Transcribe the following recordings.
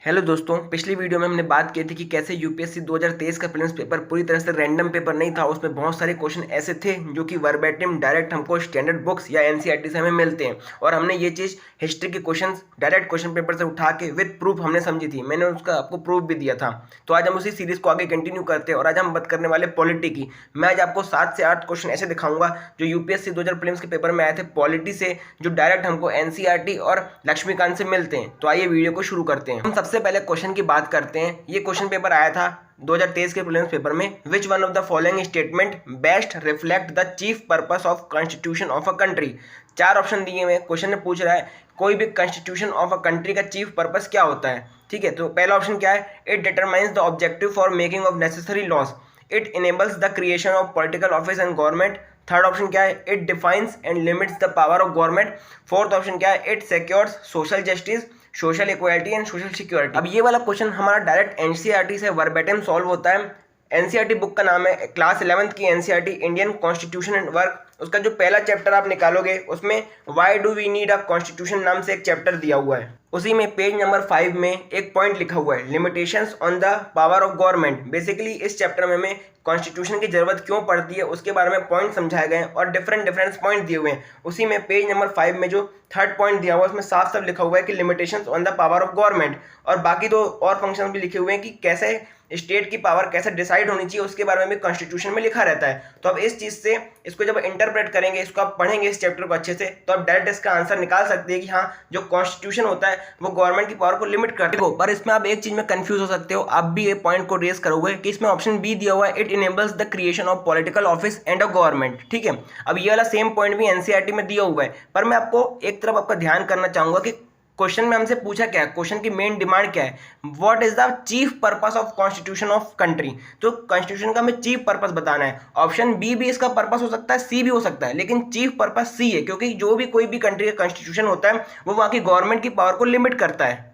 Hello दोस्तों, पिछली video में हमने बात की थी कि कैसे यूपीएससी 2023 का प्रीलिम्स पेपर पूरी तरह से रैंडम पेपर नहीं था। उसमें बहुत सारे क्वेश्चन ऐसे थे जो कि वर्बेटिम डायरेक्ट हमको स्टैंडर्ड बुक्स या एनसीईआरटी से हमें मिलते हैं, और हमने ये चीज़ हिस्ट्री के क्वेश्चंस डायरेक्ट क्वेश्चन पेपर से उठा के विद प्रूफ हमने समझी थी। मैंने उसका आपको प्रूफ भी दिया था। तो आज हम उसी सीरीज को आगे कंटिन्यू करते हैं और आज हम बात करने वाले पॉलिटी की। मैं आज आपको 7 से 8 क्वेश्चन ऐसे दिखाऊंगा जो यूपीएससी 2000 प्रीलिम्स के पेपर में आए थे पॉलिटी से, जो डायरेक्ट हमको एनसीईआरटी और लक्ष्मीकांत से मिलते हैं। तो आइए वीडियो को शुरू करते हैं। हम सबसे पहले क्वेश्चन की बात करते हैं। ये क्वेश्चन पेपर आया था 2023 के प्रीलिम्स पेपर में। Which one of the following statement best reflect the chief purpose of constitution of a country. 4 option दिए हुए। क्वेश्चन में पूछ रहा है कोई भी कॉन्स्टिट्यूशन ऑफ अ कंट्री का चीफ पर्पस क्या होता है। ठीक है, तो पहला ऑप्शन क्या है? It determines the objective for making of necessary laws. It enables the creation of political office and government. Third option क्या है? It defines and limits the power of government. Fourth option क्या है? It secures social justice, social equality and social security. अब ये वाला question हमारा direct NCERT से verbatim solve होता है। एनसीईआरटी बुक का नाम है क्लास 11th की NCERT Indian constitution and work. उसका जो पहला चैप्टर आप निकालोगे उसमें why do we need a constitution नाम से एक चैप्टर दिया हुआ है। उसी में पेज नंबर 5 में एक पॉइंट लिखा हुआ है limitations on the power of government. Basically इस चैप्टर में हमें कॉन्स्टिट्यूशन की जरूरत क्यों पड़ती है उसके बारे में पॉइंट समझाए गए हैं और डिफरेंट पॉइंट दिए हुए हैं। उसी में पेज नंबर 5 में जो थर्ड पॉइंट दिया हुआ है उसमें साफ साफ लिखा हुआ है कि limitations on the power of government, और बाकी दो और फंक्शन भी लिखे हुए हैं कि कैसे स्टेट की पावर कैसे डिसाइड होनी चाहिए उसके बारे में भी कॉन्स्टिट्यूशन में लिखा रहता है। तो अब इस चीज से इसको जब इंटरप्रेट करेंगे, इसको आप पढ़ेंगे इस चैप्टर को अच्छे से, तो आप डायरेक्ट इसका आंसर निकाल सकते हैं कि हाँ, जो कॉन्स्टिट्यूशन होता है वो गवर्नमेंट की पावर को लिमिट करता है। पर इसमें आप एक चीज में कंफ्यूज हो सकते हो, आप भी ये पॉइंट को रेस करोगे कि इसमें ऑप्शन बी दिया हुआ है it enables the creation of political office end of government. ठीक है, अब ये वाला सेम पॉइंट भी एनसीईआरटी में दिया हुआ है, पर मैं आपको एक तरफ आपका ध्यान करना चाहूंगा कि क्वेश्चन में हमसे पूछा क्या है, क्वेश्चन की मेन डिमांड क्या है? What is the chief purpose of constitution of country. तो कॉन्स्टिट्यूशन का हमें चीफ पर्पस बताना है। ऑप्शन बी भी इसका पर्पस हो सकता है, सी भी हो सकता है, लेकिन चीफ पर्पस सी है, क्योंकि जो भी कोई भी कंट्री का कॉन्स्टिट्यूशन होता है वो वहां की गवर्नमेंट की पावर को लिमिट करता है।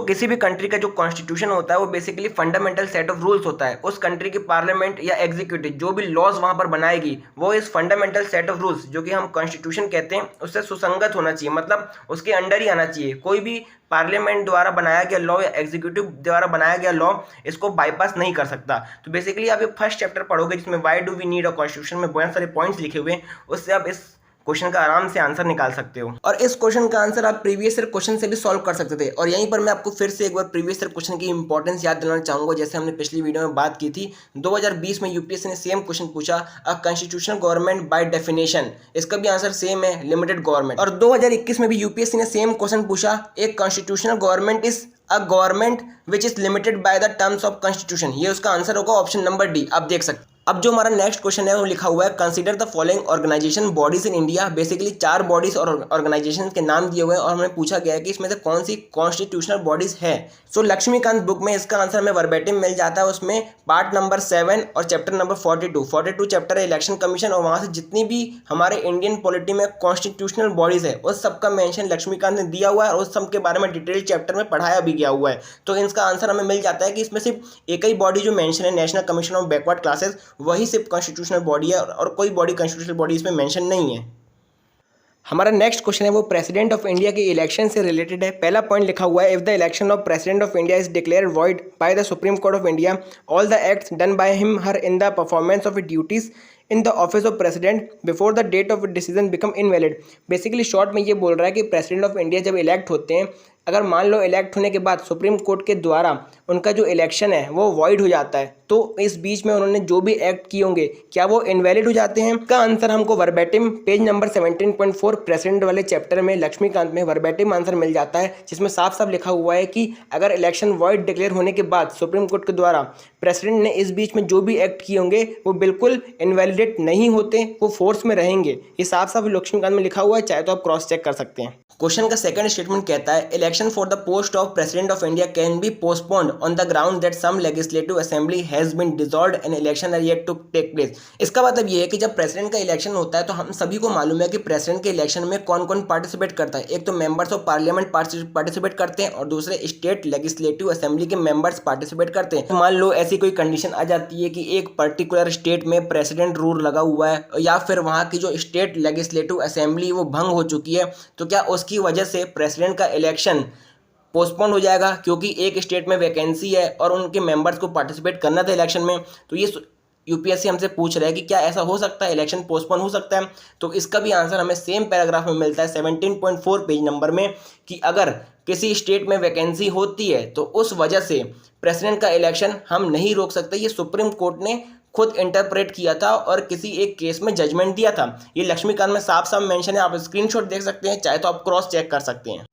किसी भी कंट्री का जो कॉन्स्टिट्यूशन होता है वो basically fundamental set of rules होता है। उस कंट्री की पार्लियामेंट या एग्जीक्यूटिव जो भी लॉज वहां पर बनाएगी वो इस फंडामेंटल सेट ऑफ रूल्स जो कि हम कॉन्स्टिट्यूशन कहते हैं उससे सुसंगत होना चाहिए, मतलब उसके अंडर ही आना चाहिए। कोई भी पार्लियामेंट द्वारा बनाया गया लॉ या एग्जीक्यूटिव द्वारा बनाया गया लॉ इसको बाईपास नहीं कर सकता। तो बेसिकली आप ये फर्स्ट चैप्टर पढ़ोगे जिसमें why do we need a constitution में बहुत सारे पॉइंट्स लिखे हुए हैं, उससे आप इस क्वेश्चन का आराम से आंसर निकाल सकते हो। और इस क्वेश्चन का आंसर आप प्रीवियस ईयर क्वेश्चन से भी सॉल्व कर सकते थे। और यहीं पर मैं आपको फिर से एक बार प्रीवियस ईयर क्वेश्चन की इंपॉर्टेंस याद दिलाना चाहूंगा। जैसे हमने पिछली वीडियो में बात की थी, 2020 में यूपीएससी ने सेम क्वेश्चन पूछा, a constitutional government by definition. इसका भी आंसर सेम है, लिमिटेड गवर्नमेंट। और 2021 में भी यूपीएससी ने सेम क्वेश्चन पूछा, एक constitutional government is a government which is limited by the terms of constitution. ये उसका आंसर होगा ऑप्शन नंबर डी। आप देख सकते हैं। अब जो हमारा नेक्स्ट क्वेश्चन है वो लिखा हुआ है consider the following organisation bodies in India. Basically 4 bodies और ऑर्गेनाइजेशन के नाम दिए हुए हैं और हमें पूछा गया है कि इसमें से कौन सी कॉन्स्टिट्यूशनल बॉडीज है। लक्ष्मीकांत बुक में इसका आंसर हमें वर्बेटिम मिल जाता है। उसमें पार्ट नंबर 7 और चैप्टर नंबर 42 चैप्टर है इलेक्शन कमीशन, और वहां से जितनी भी हमारे इंडियन पॉलिटी में कॉन्स्टिट्यूशनल बॉडीज है उस सबका मेंशन लक्ष्मीकांत ने दिया हुआ है और उस सब के बारे में डिटेल चैप्टर में पढ़ाया भी गया हुआ है। तो इसका आंसर हमें मिल जाता है कि इसमें सिर्फ एक ही बॉडी जो मेंशन है, national commission of backward classes, वही सिर्फ कॉन्स्टिट्यूशनल बॉडी है और कोई बॉडी कॉन्स्टिट्यूशनल बॉडी इसमें मेंशन नहीं है। हमारा नेक्स्ट क्वेश्चन है वो प्रेसिडेंट ऑफ इंडिया के इलेक्शन से रिलेटेड है। पहला पॉइंट लिखा हुआ है, if the election of president of India is declared void by the supreme court of India, all the acts done by him her in the performance of duties in the office of president before the date of decision become invalid. Basically short में ये बोल रहा है कि president of India जब elect होते हैं, अगर मान लो इलेक्ट होने के बाद सुप्रीम कोर्ट के द्वारा उनका जो इलेक्शन है वो वॉइड हो जाता है, तो इस बीच में उन्होंने जो भी एक्ट किए होंगे क्या वो इनवैलिड हो जाते हैं? का आंसर हमको वर्बेटिम पेज नंबर 17.4 प्रेसिडेंट वाले चैप्टर में लक्ष्मीकांत में वर्बेटिम आंसर मिल जाता है, जिसमें साफ साफ लिखा हुआ है कि अगर इलेक्शन वॉइड डिक्लेयर होने के बाद सुप्रीम कोर्ट के द्वारा प्रेसिडेंट ने इस बीच में जो भी एक्ट किए होंगे वो बिल्कुल इनवैलिडेट नहीं होते, वो फोर्स में रहेंगे। ये साफ साफ लक्ष्मीकांत में लिखा हुआ है, चाहे तो आप क्रॉस चेक कर सकते हैं। क्वेश्चन का सेकंड स्टेटमेंट कहता है election for the post of president of India can be postponed on the ground that some legislative assembly has been dissolved and election are yet to take place. इसका मतलब ये है कि जब president का election होता है तो हम सभी को मालूम है कि प्रेसिडेंट के इलेक्शन में कौन कौन पार्टिसिपेट करता है। एक तो मेंबर्स ऑफ पार्लियामेंट पार्टिसिपेट करते हैं और दूसरे स्टेट लेजिस्लेटिव असेंबली के मेंबर्स पार्टिसिपेट करते हैं। तो मान लो ऐसी कोई कंडीशन आ जाती है कि एक पर्टिकुलर स्टेट में प्रेसिडेंट रूल लगा हुआ है या फिर वहाँ की जो स्टेट लेजिस्लेटिव असेंबली वो भंग हो चुकी है, तो क्या उसकी वजह से प्रेसिडेंट का इलेक्शन पोस्टपोन हो जाएगा क्योंकि एक स्टेट में वैकेंसी है और उनके मेंबर्स को पार्टिसिपेट करना था इलेक्शन में। तो ये यूपीएससी हमसे पूछ रहा है कि क्या ऐसा हो सकता है, इलेक्शन पोस्टपोन हो सकता है। तो इसका भी आंसर हमें सेम पैराग्राफ में मिलता है 17.4 पेज नंबर में कि अगर किसी स्टेट में वैकेंसी होती है तो उस वजह से प्रेसिडेंट का इलेक्शन हम नहीं रोक सकते। ये सुप्रीम कोर्ट ने खुद इंटरप्रेट किया था और किसी एक केस में जजमेंट दिया था। ये लक्ष्मीकांत में साफ साफ मेंशन है, आप स्क्रीनशॉट देख सकते हैं, चाहे तो आप क्रॉस चेक कर सकते हैं।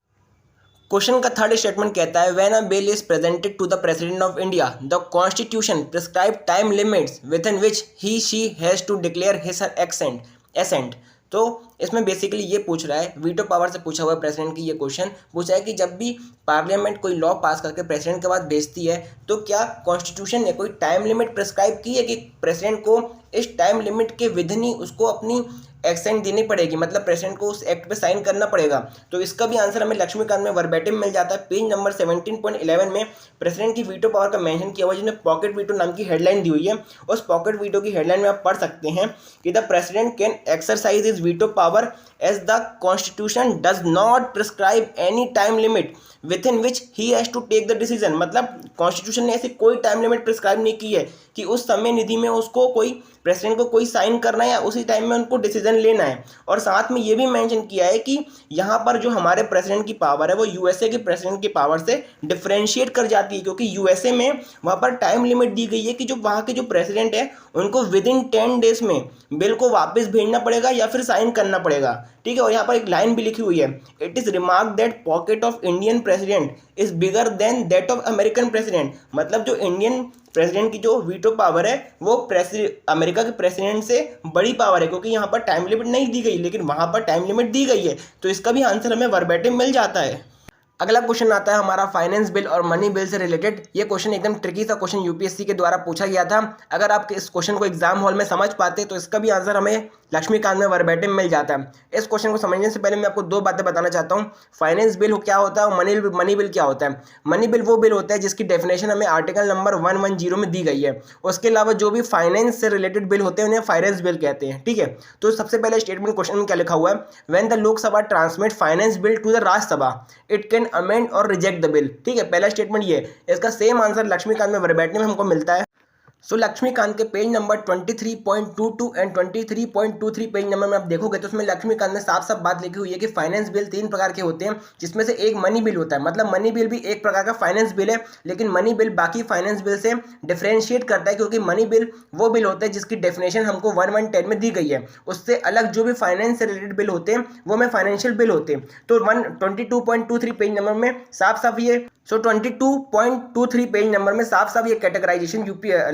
क्वेश्चन का थर्ड स्टेटमेंट कहता है when a bill is presented to the president of India the constitution prescribe time limits within which he she has to declare his assent. तो इसमें बेसिकली ये पूछ रहा है, वीटो पावर से पूछा हुआ है प्रेसिडेंट की ये क्वेश्चन पूछा है कि जब भी पार्लियामेंट कोई लॉ पास करके प्रेसिडेंट के पास भेजती है तो क्या कॉन्स्टिट्यूशन ने कोई टाइम लिमिट प्रिस्क्राइब की है कि प्रेसिडेंट को इस टाइम लिमिट के विदिन ही उसको अपनी एक्सेंट देनी पड़ेगी, मतलब प्रेसिडेंट को उस एक्ट पे साइन करना पड़ेगा। तो इसका भी आंसर हमें लक्ष्मीकांत में वर्बेटिम मिल जाता है। पेज नंबर 17.11 में प्रेसिडेंट की वीटो पावर का मेंशन किया हुआ है, जिसमें पॉकेट वीटो नाम की हेडलाइन दी हुई है। उस पॉकेट वीटो की हेडलाइन में आप पढ़ सकते हैं कि the president can exercise his veto power as the constitution does not prescribe any time limit within which he has to take the decision. मतलब कॉन्स्टिट्यूशन ने ऐसी कोई टाइम लिमिट प्रिस्क्राइब नहीं की है कि उस समय निधि में उसको कोई प्रेसिडेंट को कोई साइन करना है या उसी टाइम में उनको डिसीजन लेना है। और साथ में ये भी मेंशन किया है कि यहाँ पर जो हमारे प्रेसिडेंट की पावर है वो यूएसए के प्रेसिडेंट की पावर से डिफरेंशिएट कर जाती है, क्योंकि यूएसए में वहाँ पर टाइम लिमिट दी गई है कि जो वहाँ के जो प्रेसिडेंट है उनको विद इन 10 डेज में बिल को वापस भेजना पड़ेगा या फिर साइन करना पड़ेगा। ठीक है, और यहाँ पर एक लाइन भी लिखी हुई है, it is remark that pocket of Indian president is bigger than that of American president. मतलब जो इंडियन प्रेसिडेंट की जो वीटो पावर है वो अमेरिका के प्रेसिडेंट से बड़ी पावर है, क्योंकि यहाँ पर टाइम लिमिट नहीं दी गई लेकिन वहाँ पर टाइम लिमिट दी गई है। तो इसका भी आंसर हमें वर्बेटिम मिल जाता है। अगला क्वेश्चन आता है हमारा फाइनेंस बिल और मनी बिल से रिलेटेड। ये क्वेश्चन एकदम ट्रिकी सा क्वेश्चन यूपीएससी के द्वारा पूछा गया था। अगर आप इस क्वेश्चन को एग्जाम हॉल में समझ पाते तो इसका भी आंसर हमें लक्ष्मीकांत में वर्बेटिम मिल जाता है। इस क्वेश्चन को समझने से पहले मैं आपको दो बातें बताना चाहता हूँ। फाइनेंस बिल क्या होता है और मनी बिल क्या होता है। मनी बिल वो बिल होता है जिसकी डेफिनेशन हमें आर्टिकल नंबर 110 में दी गई है। उसके अलावा जो भी फाइनेंस से रिलेटेड बिल होते हैं उन्हें फाइनेंस बिल कहते हैं। ठीक है, तो सबसे पहले स्टेटमेंट क्वेश्चन में क्या लिखा हुआ है, when the Lok Sabha transmit finance bill to the Rajya Sabha it can amend और रिजेक्ट द बिल। ठीक है, पहला स्टेटमेंट ये, इसका सेम आंसर लक्ष्मीकांत में वर्बेटिम हमको मिलता है। सो लक्ष्मीकांत के page number 23.22 and 23.23 page number में आप देखोगे तो उसमें लक्ष्मीकांत ने साफ साफ बात लिखी हुई है कि फाइनेंस बिल 3 प्रकार के होते हैं, जिसमें से एक मनी बिल होता है। मतलब मनी बिल भी एक प्रकार का फाइनेंस बिल है, लेकिन मनी बिल बाकी फाइनेंस बिल से डिफरेंशिएट करता है, क्योंकि मनी बिल वो बिल होता है जिसकी डेफिनेशन हमको 1110 में दी गई है। उससे अलग जो भी फाइनेंस से रिलेटेड बिल होते हैं वो में फाइनेंशियल बिल होते हैं। तो 22.23 पेज नंबर में साफ साफ ये 22.23 पेज नंबर में साफ साफ ये कैटेगराइजेशन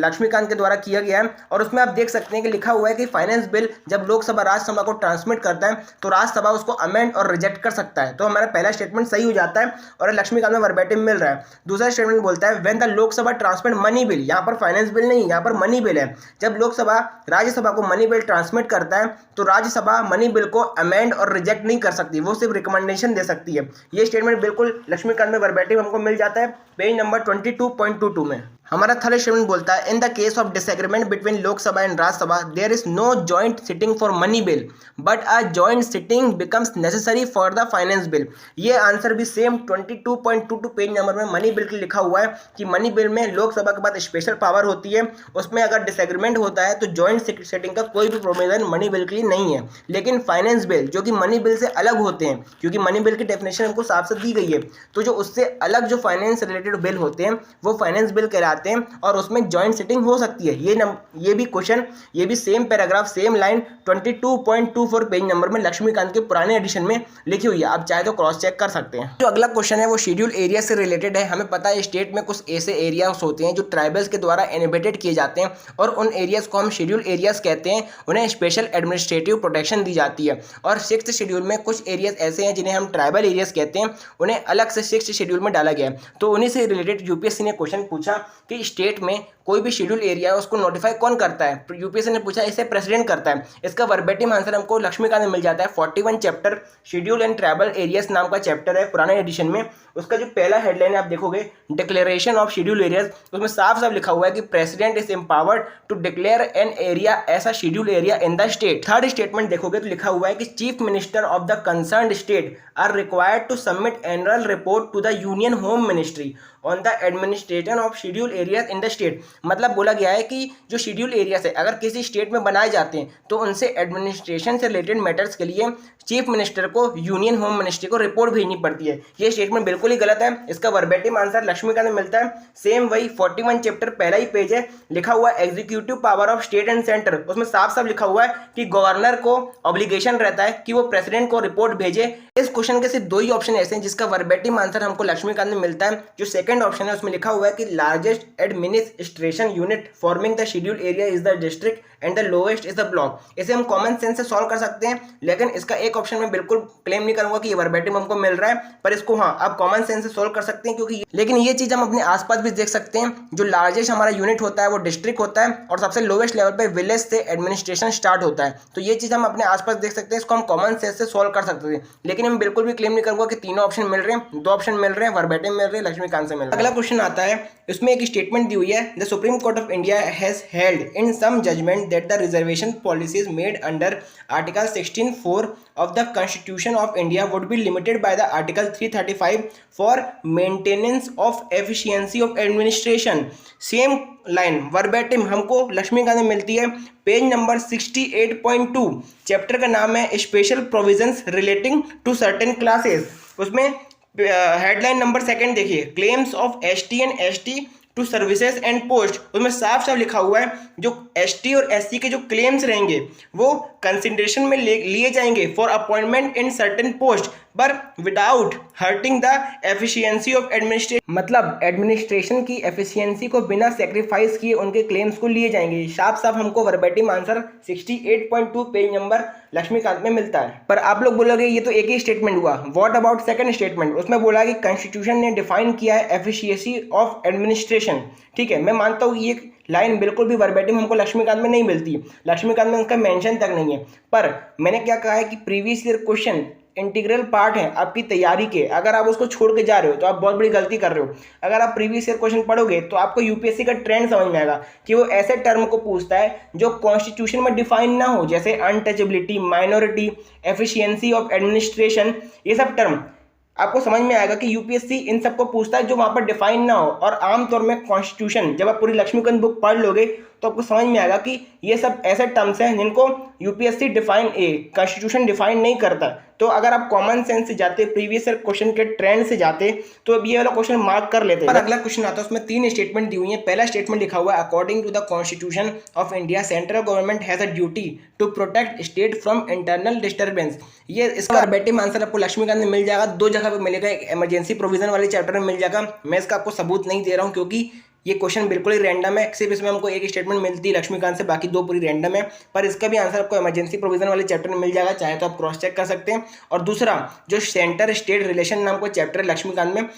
लक्ष्मीकांत के द्वारा किया गया है। और उसमें आप देख सकते हैं कि लिखा हुआ है कि फाइनेंस बिल जब लोकसभा राज्यसभा को ट्रांसमिट करता है तो राज्यसभा उसको अमेंड और रिजेक्ट कर सकता है। तो हमारा पहला स्टेटमेंट सही हो जाता है और लक्ष्मीकांत में वर्बेटिम मिल रहा है। दूसरा स्टेटमेंट बोलता है when the Lok Sabha transmit money bill, यहाँ पर फाइनेंस बिल नहीं, यहाँ पर मनी बिल है। जब लोकसभा राज्यसभा को मनी बिल ट्रांसमिट करता है तो राज्यसभा मनी बिल को अमेंड और रिजेक्ट नहीं कर सकती, वो सिर्फ रिकमेंडेशन दे सकती है। ये स्टेटमेंट बिल्कुल लक्ष्मीकांत में वर्बेटिम हमको मिल जाता है पेज नंबर 22.22 में। हमारा थर्ड स्टेटमेंट बोलता है in the case of disagreement between Lok Sabha and Rajya Sabha there is no joint sitting for money bill but a joint sitting becomes necessary for the finance bill. ये आंसर भी same 22.22 page number में money bill के लिखा हुआ है कि money bill में लोकसभा के बाद स्पेशल पावर होती है, उसमें अगर डिसएग्रीमेंट होता है तो जॉइंट सिटिंग का कोई भी प्रोविजन मनी बिल के लिए नहीं है। लेकिन फाइनेंस बिल जो कि मनी बिल से अलग होते हैं, क्योंकि मनी बिल की डेफिनेशन हमको साफ साफ दी गई है, तो जो उससे अलग जो फाइनेंस रिलेटेड बिल होते हैं वो फाइनेंस बिल कहलाते हैं और उसमें जॉइंट सिटिंग हो सकती है। ये भी क्वेश्चन, ये भी same paragraph same line 22.24 page number में लक्ष्मीकांत के पुराने एडिशन में लिखी हुई है। आप चाहे तो क्रॉस चेक कर सकते हैं। जो अगला क्वेश्चन है वो शेड्यूल एरिया से रिलेटेड है। हमें पता है स्टेट में कुछ ऐसे एरियाज होते हैं जो ट्राइबल्स के द्वारा इनहेबिटेड किए जाते हैं और उन एरियाज को हम शेड्यूल एरियाज कहते हैं। उन्हें स्पेशल एडमिनिस्ट्रेटिव प्रोटेक्शन दी जाती है। और 6th शेड्यूल में कुछ एरियाज ऐसे हैं जिन्हें हम ट्राइबल एरियाज कहते हैं, उन्हें अलग से 6th शेड्यूल में डाला गया है। तो उन्हीं से रिलेटेड यूपीएससी ने क्वेश्चन पूछा कि स्टेट में कोई भी शेड्यूल एरिया है उसको नोटिफाई कौन करता है। यूपीएससी ने पूछा इसे प्रेसिडेंट करता है। इसका वर्बेटिम आंसर हमको लक्ष्मीकांत में मिल जाता है। 41 chapter schedule and tribal areas नाम का चैप्टर है पुराने एडिशन में। उसका जो पहला हेडलाइन है आप देखोगे डिक्लेरेशन ऑफ शेड्यूल एरियाज, उसमें साफ साफ लिखा हुआ है कि president is empowered to declare an area as a schedule area in the state. Third statement देखोगे तो लिखा हुआ है कि chief minister of the concerned state are required to submit annual report to the union home ministry on the administration of schedule areas in the state. मतलब बोला गया है कि जो शेड्यूल एरियाज है अगर किसी स्टेट में बनाए जाते हैं तो उनसे एडमिनिस्ट्रेशन से रिलेटेड मैटर्स के लिए चीफ मिनिस्टर को यूनियन होम मिनिस्ट्री को रिपोर्ट भेजनी पड़ती है। ये स्टेटमेंट बिल्कुल ही गलत है। इसका वर्बेटिम आंसर लक्ष्मीकांत में मिलता है। सेम वही 41 चैप्टर पहला ही पेज है, लिखा हुआ है executive power of state and centre. उसमें साफ साफ लिखा हुआ है कि गवर्नर को ऑब्लिगेशन रहता है कि वो प्रेसिडेंट को रिपोर्ट भेजे। इस क्वेश्चन के सिर्फ दो ही ऑप्शन ऐसे हैं जिसका वर्बेटिम आंसर हमको लक्ष्मीकांत में मिलता है। जो सेकंड ऑप्शन है उसमें लिखा हुआ है कि largest administration unit forming the schedule area is the district and the lowest is the block. इसे हम कॉमन सेंस से सॉल्व कर सकते हैं, लेकिन इसका एक ऑप्शन में बिल्कुल क्लेम नहीं करूंगा कि ये वर्बेटिम हमको मिल रहा है, पर इसको हाँ आप कॉमन सेंस से सॉल्व कर सकते हैं क्योंकि लेकिन ये चीज हम अपने आसपास भी देख सकते हैं। जो लार्जेस्ट हमारा यूनिट होता है वो डिस्ट्रिक्ट होता है और सबसे लोएस्ट लेवल पे विलेज से एडमिनिस्ट्रेशन स्टार्ट होता है। तो ये चीज हम अपने आसपास देख सकते हैं, इसको हम कॉमन सेंस से सॉल्व कर सकते हैं। लेकिन हम बिल्कुल भी क्लेम नहीं करूंगा कि तीनों ऑप्शन मिल रहे हैं, दो ऑप्शन मिल रहे हैं, वर्बेटिम मिल रहे हैं, लक्ष्मीकांत से मिल रहा है। अगला क्वेश्चन आता है, इसमें एक स्टेटमेंट दी हुई है, the supreme court of India has held in some judgement that the reservation policies made under Article 16(4) of the Constitution of India would be limited by the Article 335 for maintenance of efficiency of administration। Same line verbatim हमको लक्ष्मीकांत में मिलती है। Page number 68.2, chapter का नाम है special provisions relating to certain classes. उसमें headline number second देखिए, claims of ST and ST to services and post. उसमें साफ साफ लिखा हुआ है जो एसटी और एससी के जो क्लेम्स रहेंगे वो कंसिडरेशन में लिए जाएंगे for appointment in certain post पर without hurting the efficiency of administration. मतलब एडमिनिस्ट्रेशन की एफिशिएंसी को बिना सेक्रीफाइस किए उनके क्लेम्स को लिए जाएंगे। साफ साफ हमको verbatim answer 68.2 page number Laxmikanth में मिलता है। पर आप लोग बोलोगे ये तो एक ही स्टेटमेंट हुआ, व्हाट अबाउट सेकंड स्टेटमेंट? उसमें बोला कि कॉन्स्टिट्यूशन ने डिफाइन किया है एफिशिएंसी ऑफ एडमिनिस्ट्रेशन। ठीक है, मैं मानता हूँ कि ये लाइन बिल्कुल भी वर्बेटिम हमको लक्ष्मीकांत में नहीं मिलती, लक्ष्मीकांत में उसका मेंशन तक नहीं है। पर मैंने क्या कहा है कि previous year question integral part है आपकी तैयारी के, अगर आप उसको छोड़ के जा रहे हो तो आप बहुत बड़ी गलती कर रहे हो। अगर आप प्रीवियस ईयर क्वेश्चन पढ़ोगे तो आपको यूपीएससी का ट्रेंड समझ में आएगा कि वो ऐसे टर्म को पूछता है जो कॉन्स्टिट्यूशन में डिफाइन ना हो, जैसे untouchability, minority, efficiency of administration. ये सब टर्म आपको समझ में आएगा कि यूपीएससी इन सबको पूछता है जो वहां पर डिफाइन ना हो। और आमतौर में कॉन्स्टिट्यूशन जब आप पूरी लक्ष्मीकांत बुक पढ़ लोगे तो आपको समझ में आएगा कि ये सब ऐसे टर्म्स हैं जिनको यूपीएससी कॉन्स्टिट्यूशन डिफाइन नहीं करता। तो अगर आप कॉमन सेंस से जाते, प्रीवियस ईयर क्वेश्चन के ट्रेंड से जाते, तो अब ये वाला क्वेश्चन मार्क कर लेते हैं। अगला क्वेश्चन आता है, उसमें 3 स्टेटमेंट दी हुई है। पहला स्टेटमेंट लिखा हुआ है, according to the constitution of India central government has a duty to protect state from internal disturbance. ये इसका वर्बेटिम आंसर आपको लक्ष्मीकांत में मिल जाएगा, 2 जगह पे मिलेगा। एक इमरजेंसी प्रोविजन वाले चैप्टर में मिल जाएगा। मैं इसका आपको सबूत नहीं दे रहा हूँ क्योंकि ये क्वेश्चन बिल्कुल ही रैंडम है, सिर्फ इसमें हमको एक स्टेटमेंट मिलती है लक्ष्मीकांत से, बाकी 2 पूरी रैंडम है। पर इसका भी आंसर आपको इमरजेंसी प्रोविजन वाले चैप्टर में मिल जाएगा, चाहे तो आप क्रॉस चेक कर सकते हैं। और दूसरा जो सेंटर स्टेट रिलेशन नाम का चैप्टर है लक्ष्मीकांत में,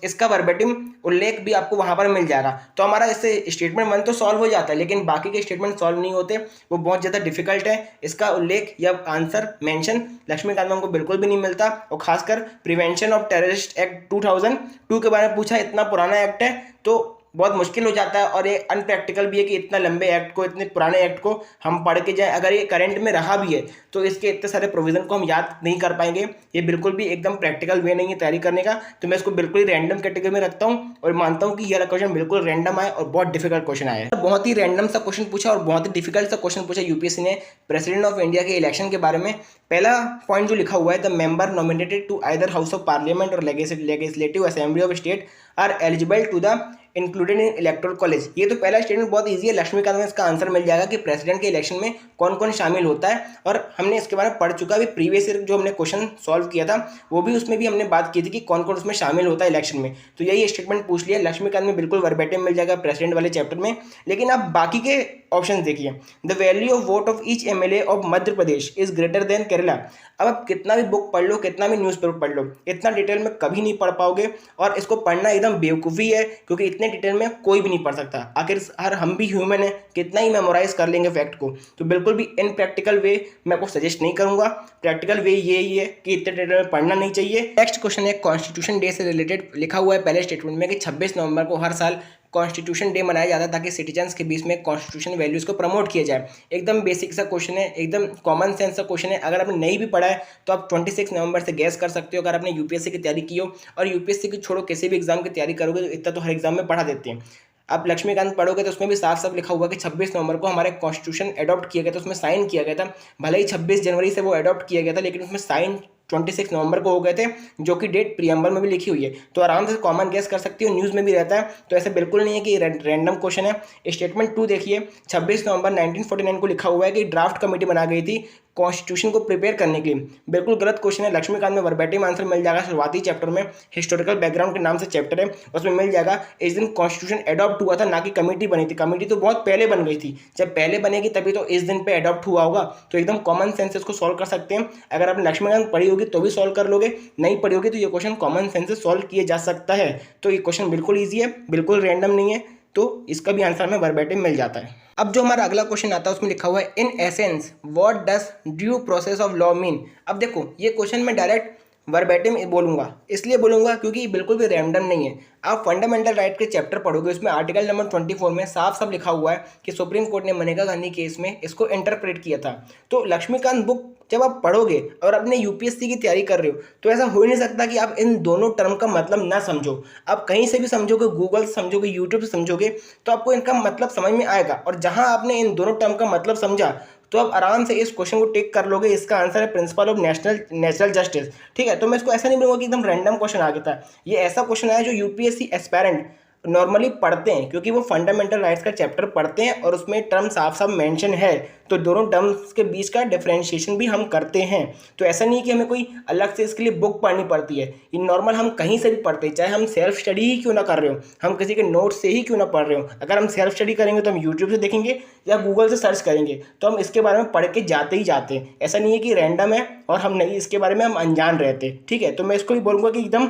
इसका वर्बेटिम उल्लेख भी आपको वहां पर मिल जाएगा। तो हमारा इससे स्टेटमेंट 1 तो सॉल्व हो जाता है, लेकिन बाकी के स्टेटमेंट सॉल्व नहीं होते, वो बहुत ज़्यादा डिफिकल्ट है। इसका उल्लेख या आंसर मेंशन लक्ष्मीकांत में हमको बिल्कुल भी नहीं मिलता। और खासकर प्रिवेंशन ऑफ टेररिस्ट एक्ट 2002 के बारे में पूछा, इतना पुराना एक्ट है तो बहुत मुश्किल हो जाता है। और ये अनप्रैक्टिकल भी है कि इतना लंबे एक्ट को, इतने पुराने एक्ट को हम पढ़ के जाए। अगर ये करंट में रहा भी है तो इसके इतने सारे प्रोविजन को हम याद नहीं कर पाएंगे। ये बिल्कुल भी एकदम प्रैक्टिकल वे नहीं है तैयारी करने का। तो मैं इसको बिल्कुल ही रैंडम कैटेगरी में रखता हूँ और मानता हूँ कि यह क्वेश्चन बिल्कुल रैंडम आए और बहुत डिफिकल्ट क्वेश्चन आया है। बहुत ही रैंडम सा क्वेश्चन पूछा और बहुत ही डिफिकल्ट सा क्वेश्चन पूछा यूपीएससी ने प्रेसिडेंट ऑफ इंडिया के इलेक्शन के बारे में। पहला पॉइंट जो लिखा हुआ है, the member nominated to either house of parliament और legislative assembly of state are eligible to the included in electoral college. ये तो पहला स्टेटमेंट बहुत इजी है, लक्ष्मीकांत में इसका आंसर मिल जाएगा कि प्रेसिडेंट के इलेक्शन में कौन कौन शामिल होता है। और हमने इसके बारे में पढ़ चुका है, प्रीवियस ईयर जो हमने क्वेश्चन सॉल्व किया था वो भी, उसमें भी हमने बात की थी कि कौन कौन उसमें शामिल होता है इलेक्शन में। तो यही स्टेटमेंट पूछ लिया, लक्ष्मीकांत में बिल्कुल वर्बेटिम मिल जाएगा प्रेसिडेंट वाले चैप्टर में। लेकिन आप बाकी के ऑप्शन देखिए, the value of vote of each MLA of Madhya Pradesh is greater than Kerala. अब आप कितना भी बुक पढ़ लो, कितना भी न्यूज़पेपर पढ़ लो, इतना डिटेल में कभी नहीं पढ़ पाओगे और इसको पढ़ना एकदम एकदम बेवकूफ़ी है, क्योंकि इतने डिटेल में कोई भी नहीं पढ़ सकता। आखिर हर हम भी ह्यूमन है, कितना ही मेमोराइज कर लेंगे फैक्ट को। तो बिल्कुल भी इन प्रैक्टिकल वे मैं आपको सजेस्ट नहीं करूंगा। प्रैक्टिकल वे यही है कि इतने डिटेल में पढ़ना नहीं चाहिए। नेक्स्ट क्वेश्चन है कॉन्स्टिट्यूशन डे से रिलेटेड। लिखा हुआ है पहले स्टेटमेंट में कि 26 नवंबर को हर साल कॉन्स्टिट्यूशन डे मनाया जाता है ताकि सिटीजन्स के बीच में कॉन्स्टिट्यूशन वैल्यूज़ को प्रमोट किया जाए। एकदम बेसिक सा क्वेश्चन है, एकदम कॉमन सेंस सा क्वेश्चन है। अगर आपने नहीं भी पढ़ा है तो आप 26 नवंबर से गैस कर सकते हो। अगर आपने यूपीएससी की तैयारी की हो, और यूपीएससी की छोड़ो किसी भी एग्जाम की तैयारी करोगे तो इतना तो हर एग्जाम में पढ़ा देते हैं। आप लक्ष्मीकांत पढ़ोगे तो उसमें भी साफ साफ लिखा हुआ कि 26 नवंबर को हमारे कॉन्स्टिट्यूशन अडॉप्ट किया गया था, उसमें साइन किया गया था। भले ही 26 जनवरी से वो अडॉप्ट किया गया था, लेकिन उसमें साइन 26 नवंबर को हो गए थे, जो कि डेट प्रीएम्बल में भी लिखी हुई है। तो आराम से कॉमन गेस कर सकती हो, न्यूज़ में भी रहता है। तो ऐसे बिल्कुल नहीं है कि रैंडम क्वेश्चन है। स्टेटमेंट 2 देखिए, 26 नवंबर 1949 को लिखा हुआ है कि ड्राफ्ट कमेटी बना गई थी कॉन्स्टिट्यूशन को प्रिपेयर करने के लिए। बिल्कुल गलत क्वेश्चन है। लक्ष्मीकांत में वर्बैटिम आंसर मिल जाएगा। शुरुआती चैप्टर में हिस्टोरिकल बैकग्राउंड के नाम से चैप्टर है, उसमें मिल जाएगा इस दिन कॉन्स्टिट्यूशन अडॉप्ट हुआ था, ना कि कमेटी बनी थी। कमेटी तो बहुत पहले बन गई थी, जब पहले बनेगी तभी तो इस दिन पे अडॉप्ट हुआ होगा। तो एकदम कॉमन सेंस से इसको सॉल्व कर सकते हैं। अगर आपने लक्ष्मीकांत पढ़ी होगी तो भी सॉल्व कर लोगे, नहीं पढ़ी होगी तो ये क्वेश्चन कॉमन सेंस से सॉल्व किए जा सकता है। तो ये क्वेश्चन बिल्कुल ईजी है, बिल्कुल रैंडम नहीं है, तो इसका भी आंसर हमें वर्बैटिम मिल जाता है। अब जो हमारा अगला क्वेश्चन आता है उसमें लिखा हुआ है in essence what does due process of law mean. अब देखो ये क्वेश्चन मैं डायरेक्ट वर्बैटिम बोलूंगा, इसलिए बोलूंगा क्योंकि बिल्कुल भी रैंडम नहीं है। आप फंडामेंटल राइट के चैप्टर पढ़ोगे, उसमें आर्टिकल नंबर 24 में साफ साफ लिखा हुआ है कि सुप्रीम कोर्ट ने मनेका गांधी केस में इसको इंटरप्रेट किया था। तो लक्ष्मीकांत बुक जब आप पढ़ोगे और अपने यूपीएससी की तैयारी कर रहे हो तो ऐसा हो ही नहीं सकता कि आप इन दोनों टर्म का मतलब ना समझो। आप कहीं से भी समझोगे, गूगल से समझोगे, यूट्यूब से समझोगे, तो आपको इनका मतलब समझ में आएगा। और जहां आपने इन दोनों टर्म का मतलब समझा तो आप आराम से इस क्वेश्चन को टेक कर लोगे। इसका आंसर है प्रिंसिपल ऑफ नेचुरल जस्टिस। ठीक है, तो मैं इसको ऐसा नहीं बोलूँगा कि एकदम रैंडम क्वेश्चन आ गया था। ये ऐसा क्वेश्चन आया जो यूपीएससी एस्पायरेंट नॉर्मली पढ़ते हैं, क्योंकि वो फंडामेंटल राइट्स का चैप्टर पढ़ते हैं और उसमें टर्म साफ साफ मेंशन है। तो दोनों टर्म्स के बीच का डिफरेंशिएशन भी हम करते हैं। तो ऐसा नहीं कि हमें कोई अलग से इसके लिए बुक पढ़नी पड़ती है। ये नॉर्मल हम कहीं से भी पढ़ते हैं, चाहे हम सेल्फ स्टडी ही क्यों ना कर रहे हो, हम किसी के नोट से ही क्यों ना पढ़ रहे हो। अगर हम सेल्फ स्टडी करेंगे तो हम यूट्यूब से देखेंगे या गूगल से सर्च करेंगे, तो हम इसके बारे में पढ़ के जाते ही जाते हैं। ऐसा नहीं है कि रैंडम है और हम नहीं, इसके बारे में हम अनजान रहते। ठीक है, तो मैं इसको भी बोलूँगा कि एकदम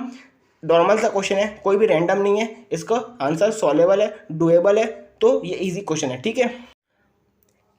नॉर्मल सा क्वेश्चन है, कोई भी रैंडम नहीं है। इसका आंसर सॉल्वेबल है, डुएबल है, तो ये इजी क्वेश्चन है। ठीक है,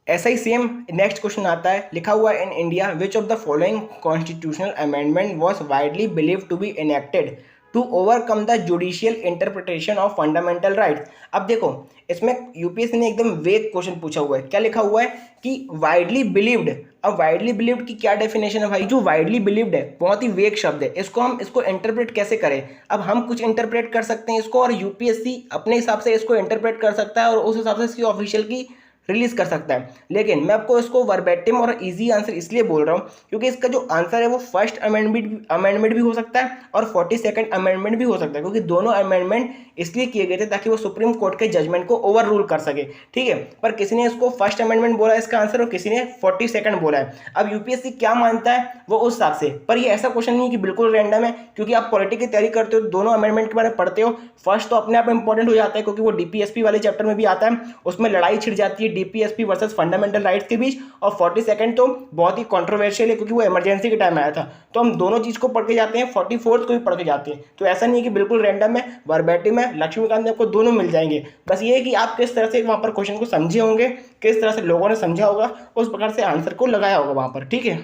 ऐसा ही सेम नेक्स्ट क्वेश्चन आता है। लिखा हुआ है in India which of the following constitutional amendment was widely believed to be enacted to overcome the judicial interpretation of fundamental rights. अब देखो इसमें यूपीएससी ने एकदम वेग क्वेश्चन पूछा हुआ है। क्या लिखा हुआ है कि वाइडली बिलीव्ड। अब वाइडली बिलीव्ड की क्या डेफिनेशन है भाई? जो वाइडली बिलीव्ड है बहुत ही वेग शब्द है, इसको इंटरप्रेट कैसे करें? अब हम कुछ इंटरप्रेट कर सकते हैं इसको, और यूपीएससी अपने हिसाब से इसको इंटरप्रेट कर सकता है और उस हिसाब से इसकी ऑफिशियल की रिलीज कर सकता है। लेकिन मैं आपको इसको वर्बैटिम और इजी आंसर इसलिए बोल रहा हूँ क्योंकि इसका जो आंसर है वो फर्स्ट अमेंडमेंट भी हो सकता है और 42nd अमेंडमेंट भी हो सकता है, क्योंकि दोनों अमेंडमेंट इसलिए किए गए थे ताकि वो सुप्रीम कोर्ट के जजमेंट को ओवर रूल कर सके। ठीक है, पर किसी ने इसको फर्स्ट अमेंडमेंट बोला है इसका आंसर, और किसी ने 42nd बोला है। अब यूपीएससी क्या मानता है वो उस हिसाब से। पर ये ऐसा क्वेश्चन नहीं है कि बिल्कुल रैंडम है, क्योंकि आप पॉलिटिक्स की तैयारी करते हो, दोनों अमेंडमेंट के बारे में पढ़ते हो। फर्स्ट तो अपने आप इंपॉर्टेंट हो जाता है क्योंकि वो डीपीएसपी वाले चैप्टर में भी आता है, उसमें लड़ाई छिड़ जाती है डीपीएसपी वर्सेस फंडामेंटल राइट्स के बीच। और 42nd तो बहुत ही कंट्रोवर्शियल है क्योंकि वो इमरजेंसी के टाइम आया था। तो हम दोनों चीज को पढ़ के जाते हैं, 44th को भी पढ़ के जाते हैं। तो ऐसा नहीं है कि बिल्कुल रैंडम है, वर्बैटिम है। लक्ष्मीकांत ने आपको दोनों मिल जाएंगे। बस ये है कि आप किस तरह से वहां पर क्वेश्चन को समझे होंगे, किस तरह से लोगों ने समझा होगा, उस प्रकार से आंसर को लगाया होगा वहां पर। ठीक है,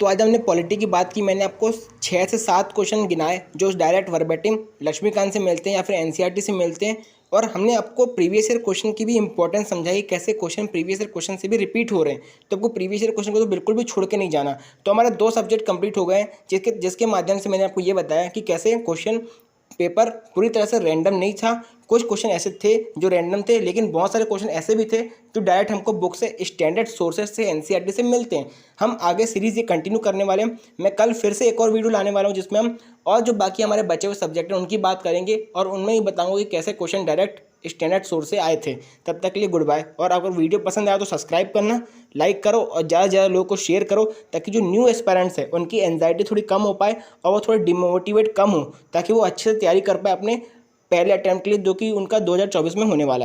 तो आज हमने पॉलिटी की बात की। मैंने आपको 6 से 7 क्वेश्चन गिनाए जो डायरेक्ट वर्बैटिम लक्ष्मीकांत से मिलते हैं या फिर एनसीईआरटी से मिलते हैं, और हमने आपको प्रीवियस ईयर क्वेश्चन की भी इंपॉर्टेंस समझाई, कैसे क्वेश्चन प्रीवियस ईयर क्वेश्चन से भी रिपीट हो रहे हैं। तो आपको प्रीवियस ईयर क्वेश्चन को तो बिल्कुल भी छोड़ के नहीं जाना। तो हमारे 2 सब्जेक्ट कंप्लीट हो गए हैं, जिसके माध्यम से मैंने आपको ये बताया कि कैसे क्वेश्चन पेपर पूरी तरह से रैंडम नहीं था। कुछ क्वेश्चन ऐसे थे जो रैंडम थे, लेकिन बहुत सारे क्वेश्चन ऐसे भी थे जो डायरेक्ट हमको बुक से, स्टैंडर्ड सोर्सेज से, एनसीईआरटी से मिलते हैं। हम आगे सीरीज ये कंटिन्यू करने वाले हैं। मैं कल फिर से एक और वीडियो लाने वाला हूँ जिसमें हम और जो बाकी हमारे बचे हुए सब्जेक्ट हैं उनकी बात करेंगे, और उनमें ही बताऊँगा कि कैसे क्वेश्चन डायरेक्ट स्टैंडर्ड सोर्स से आए थे। तब तक के लिए गुड बाय। और अगर वीडियो पसंद आया तो सब्सक्राइब करना, लाइक करो और ज़्यादा से ज़्यादा लोगों को शेयर करो, ताकि जो न्यू एस्पायरेंट्स है उनकी एंजाइटी थोड़ी कम हो पाए और वो थोड़ा डिमोटिवेट कम हो, ताकि वो अच्छे से तैयारी कर पाए अपने पहले अटैम्प्ट के लिए, जो कि उनका 2024 में होने वाला है।